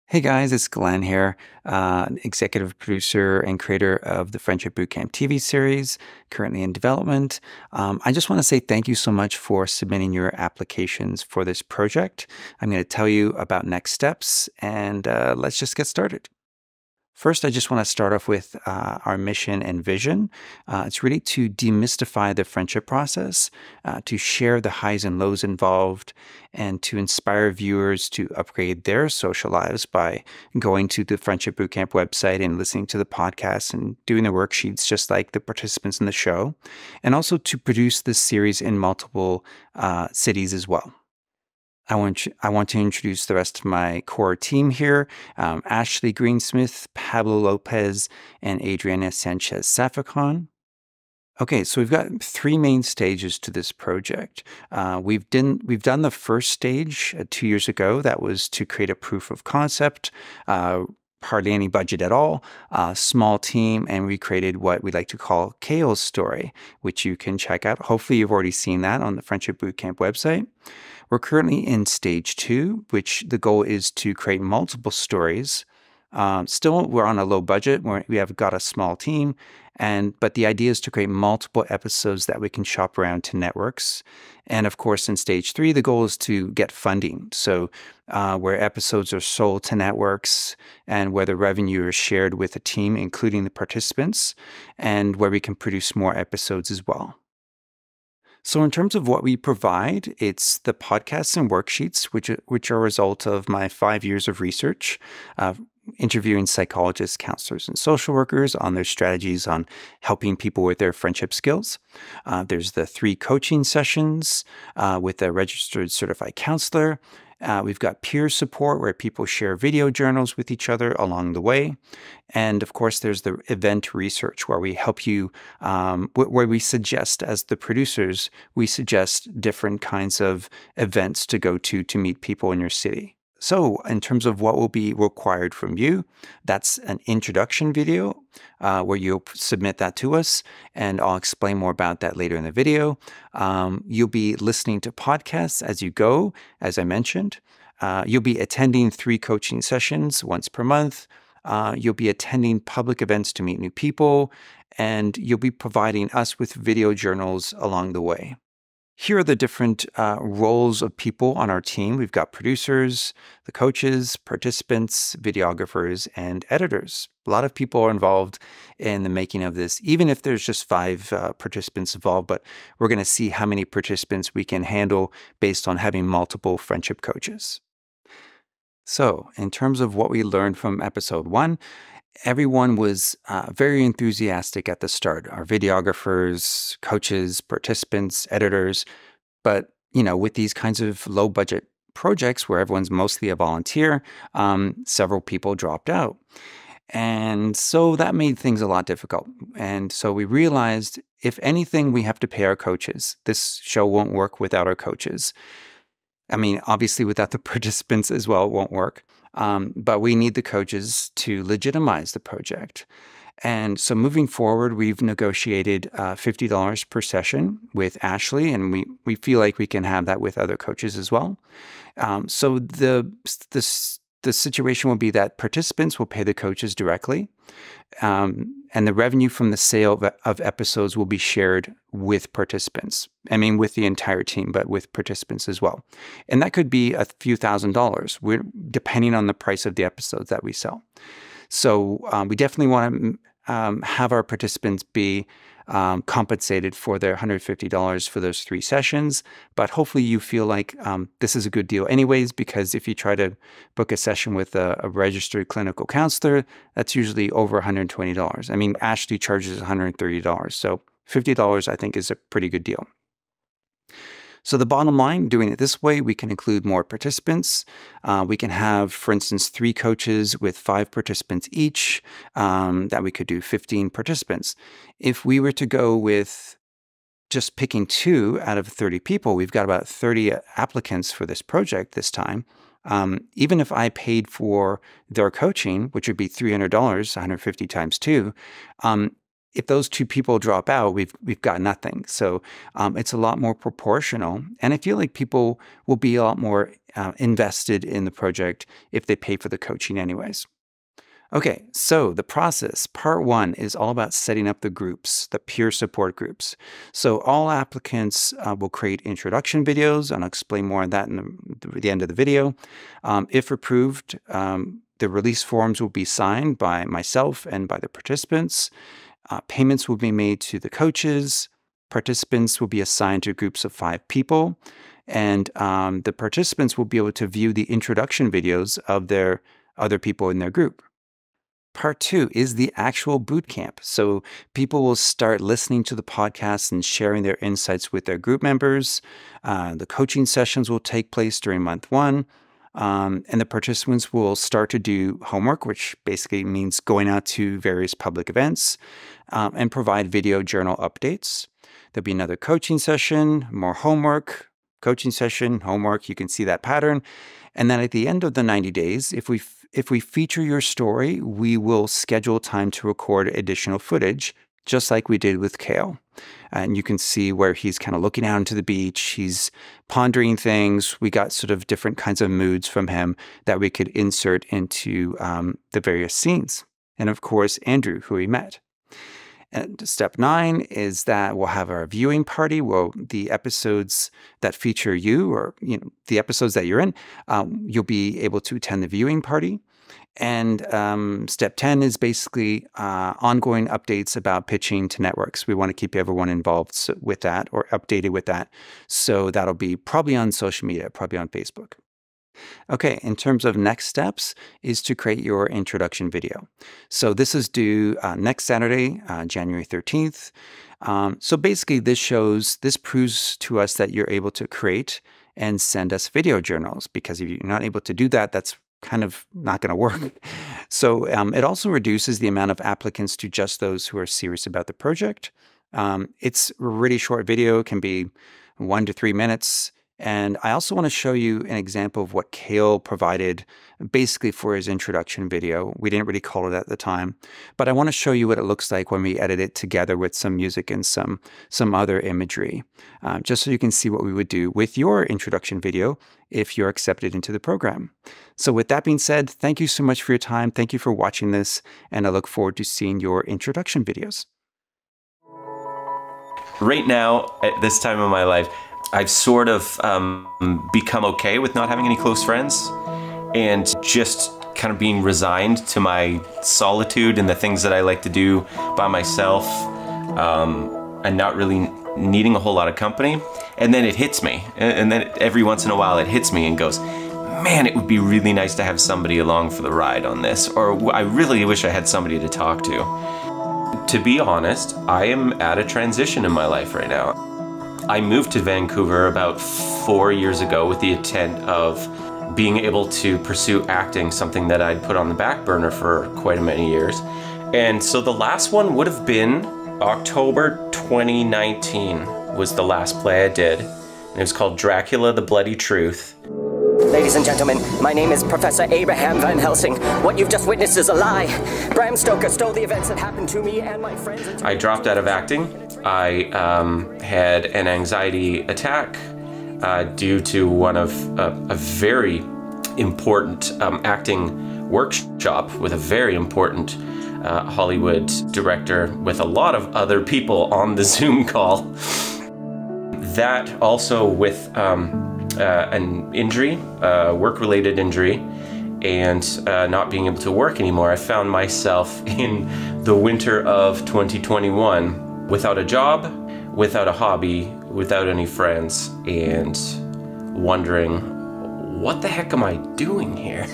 Hey guys, it's Glenn here, executive producer and creator of the Friendship Bootcamp TV series, currently in development. I just want to say thank you so much for submitting your applications for this project. I'm going to tell you about next steps, and let's just get started. First, I just want to start off with our mission and vision. It's really to demystify the friendship process, to share the highs and lows involved, and to inspire viewers to upgrade their social lives by going to the Friendship Bootcamp website and listening to the podcast and doing the worksheets just like the participants in the show, and also to produce this series in multiple cities as well. I want to introduce the rest of my core team here. Ashley Greensmith, Pablo Lopez, and Adriana Sanchez Saficon. Okay, so we've got three main stages to this project. We've done the first stage 2 years ago. That was to create a proof of concept. Hardly any budget at all, small team, and we created what we like to call Kale's story, which you can check out. Hopefully you've already seen that on the Friendship Bootcamp website. We're currently in stage 2, which the goal is to create multiple stories. Still, we're on a low budget. We have got a small team, but the idea is to create multiple episodes that we can shop around to networks. And of course, in stage 3, the goal is to get funding. So where episodes are sold to networks and where the revenue is shared with a team, including the participants, and where we can produce more episodes as well. So in terms of what we provide, it's the podcasts and worksheets, which are a result of my 5 years of research, interviewing psychologists, counselors, and social workers on their strategies on helping people with their friendship skills. There's the 3 coaching sessions with a registered certified counselor. We've got peer support where people share video journals with each other along the way. And of course, there's the event research where we help you, where we suggest, as the producers, we suggest different kinds of events to go to meet people in your city. So in terms of what will be required from you, that's an introduction video where you'll submit that to us, and I'll explain more about that later in the video. You'll be listening to podcasts as you go, as I mentioned. You'll be attending 3 coaching sessions once per month. You'll be attending public events to meet new people, and you'll be providing us with video journals along the way. Here are the different roles of people on our team. We've got producers, the coaches, participants, videographers, and editors. A lot of people are involved in the making of this, even if there's just 5 participants involved, but we're going to see how many participants we can handle based on having multiple friendship coaches. So in terms of what we learned from episode 1, everyone was very enthusiastic at the start. Our videographers, coaches, participants, editors. But, with these kinds of low budget projects where everyone's mostly a volunteer, several people dropped out. And so that made things a lot difficult. And so we realized, if anything, we have to pay our coaches. This show won't work without our coaches. I mean, obviously without the participants as well, it won't work. But we need the coaches to legitimize the project. And so moving forward, we've negotiated $50 per session with Ashley, and we feel like we can have that with other coaches as well. So the situation will be that participants will pay the coaches directly, and the revenue from the sale of episodes will be shared with participants. I mean, with the entire team, but with participants as well. And that could be a few $1,000s, depending on the price of the episodes that we sell. So we definitely want to have our participants be compensated for their $150 for those 3 sessions. But hopefully you feel like this is a good deal anyways, because if you try to book a session with a registered clinical counselor, that's usually over $120. I mean, Ashley charges $130. So $50, I think, is a pretty good deal. So the bottom line, doing it this way, we can include more participants. We can have, for instance, 3 coaches with 5 participants each, that we could do 15 participants. If we were to go with just picking 2 out of 30 people, we've got about 30 applicants for this project this time. Even if I paid for their coaching, which would be $300, 150 times 2, if those two people drop out, we've got nothing. So it's a lot more proportional, and I feel like people will be a lot more invested in the project if they pay for the coaching anyways. Okay, so the process, part one, is all about setting up the groups, the peer support groups. So all applicants will create introduction videos, and I'll explain more on that in the end of the video. If approved, the release forms will be signed by myself and by the participants. Payments will be made to the coaches. Participants will be assigned to groups of 5 people. And the participants will be able to view the introduction videos of their other people in their group. Part 2 is the actual boot camp. So people will start listening to the podcast and sharing their insights with their group members. The coaching sessions will take place during month 1. And the participants will start to do homework, which basically means going out to various public events and provide video journal updates. There'll be another coaching session, more homework, coaching session, homework. You can see that pattern. And then at the end of the 90 days, if we feature your story, we will schedule time to record additional footage, just like we did with Kale. And you can see where he's kind of looking out into the beach. He's pondering things. We got sort of different kinds of moods from him that we could insert into the various scenes. And of course, Andrew, who we met. And step 9 is that we'll have our viewing party. Well, the episodes that feature you, or the episodes that you're in, you'll be able to attend the viewing party. And step 10 is basically ongoing updates about pitching to networks. We want to keep everyone involved with that, or updated with that. So that'll be probably on social media, probably on Facebook. Okay, in terms of next steps is to create your introduction video. So this is due next Saturday, January 13th. So basically this proves to us that you're able to create and send us video journals, because if you're not able to do that, that's kind of not going to work. So it also reduces the amount of applicants to just those who are serious about the project. It's a really short video, can be 1 to 3 minutes. And I also want to show you an example of what Kale provided basically for his introduction video. We didn't really call it at the time, but I want to show you what it looks like when we edit it together with some music and some other imagery, just so you can see what we would do with your introduction video if you're accepted into the program. So with that being said, thank you so much for your time. Thank you for watching this, and I look forward to seeing your introduction videos. Right now, at this time of my life, I've sort of become okay with not having any close friends and just kind of being resigned to my solitude and the things that I like to do by myself, and not really needing a whole lot of company. And then it hits me, and then every once in a while it hits me and goes, man, it would be really nice to have somebody along for the ride on this, or I really wish I had somebody to talk to. To be honest, I am at a transition in my life right now. I moved to Vancouver about 4 years ago with the intent of being able to pursue acting, something that I'd put on the back burner for quite a many years. And so the last one would have been October 2019 was the last play I did. And it was called Dracula, the Bloody Truth. Ladies and gentlemen, my name is Professor Abraham Van Helsing. What you've just witnessed is a lie. Bram Stoker stole the events that happened to me and my friends. I dropped out of acting. I had an anxiety attack due to one of a very important acting workshop with a very important Hollywood director with a lot of other people on the Zoom call. That also with an injury, work-related injury, and not being able to work anymore, I found myself in the winter of 2021 without a job, without a hobby, without any friends, and wondering, what the heck am I doing here?